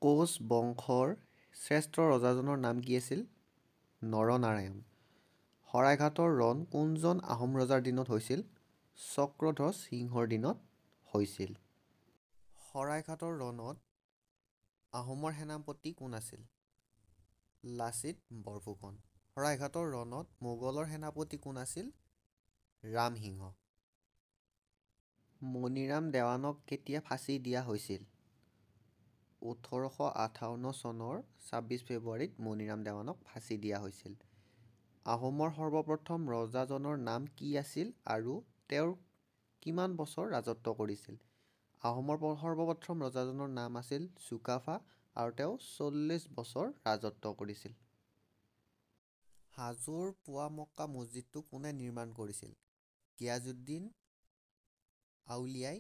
কোচ বংশৰ শ্ৰেষ্ঠ ৰজাজনৰ নাম কি আছিল? নৰনাৰায়ণ। শৰাইঘাটৰ ৰণ কোনজন আহোম ৰজাৰ দিনত হৈছিল? চক্ৰধ্বজ সিংহৰ দিনত হৈছিল। শৰাইঘাটৰ ৰণত আহোমৰ সেনাপতি কোন আছিল? লাচিত বৰফুকন। শৰাইঘাটৰ ৰণত মোগলৰ সেনাপতি কোন আছিল? ৰামসিংহ। মণিৰাম দেৱানক কেতিয়া ফাঁচি দিয়া হৈছিল? ১৮৫৮ চনৰ ২৬ ফেব্ৰুৱাৰীত মণিৰাম দেৱানক ফাঁচি দিয়া হৈছিল। আহোমৰ সৰ্বপ্ৰথম ৰজাজনৰ নাম কি আছিল আৰু তেওঁ কিমান বছৰ ৰাজত্ব কৰিছিল? আহোমৰ সৰ্বপ্ৰথম ৰজাজনৰ নাম আছিল চুকাফা আৰু তেওঁ ৪০ বছৰ ৰাজত্ব কৰিছিল। হাজোৰ পোৱামক্কা মছজিদটো কোনে নিৰ্মাণ কৰিছিল? গিয়াছুদ্দিন আউলিয়াই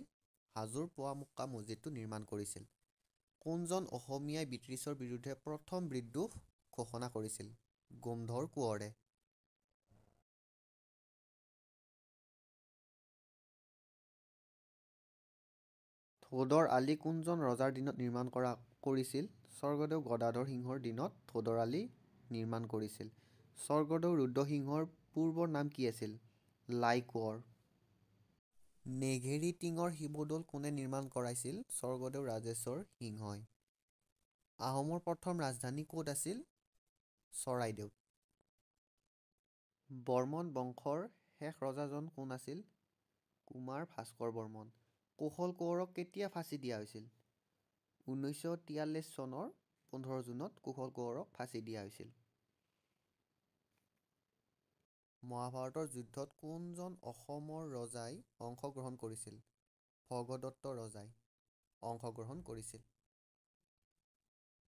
হাজোৰ পোৱামক্কা মছজিদটো নিৰ্মাণ কৰিছিল। কোনজন অসমীয়াই ব্ৰিটিছৰ বিৰুদ্ধে প্ৰথম বিদ্ৰোহ ঘোষণা কৰিছিল? গোমধৰ কোঁৱৰে। ধোদৰ আলি কোনজন ৰজাৰ দিনত নিৰ্মাণ কৰিছিল? স্বৰ্গদেউ গদাধৰ সিংহৰ দিনত ধোদৰ আলি নিৰ্মাণ কৰিছিল। স্বৰ্গদেউ ৰুদ্ৰসিংহৰ পূৰ্বৰ নাম কি আছিল? লাই কোঁৱৰ। নেঘেৰিটিঙৰ শিৱদৌল কোনে নিৰ্মাণ কৰাইছিল? স্বৰ্গদেউ ৰাজেশ্বৰ সিংহই। আহোমৰ প্ৰথম ৰাজধানী ক'ত আছিল? চৰাইদেউত। বৰ্মন বংশৰ শেষ ৰজাজন কোন আছিল? কুমাৰ ভাস্কৰ বৰ্মন। কুশল কোঁৱৰক কেতিয়া ফাঁচি দিয়া হৈছিল? ১৯৪৩ চনৰ ১৫ জুনত কুশল কোঁৱৰক ফাঁচি দিয়া হৈছিল। মহাভাৰতৰ যুদ্ধত কোনজন অসমৰ ৰজাই অংশগ্ৰহণ কৰিছিল? ভগদত্ত ৰজাই অংশগ্ৰহণ কৰিছিল।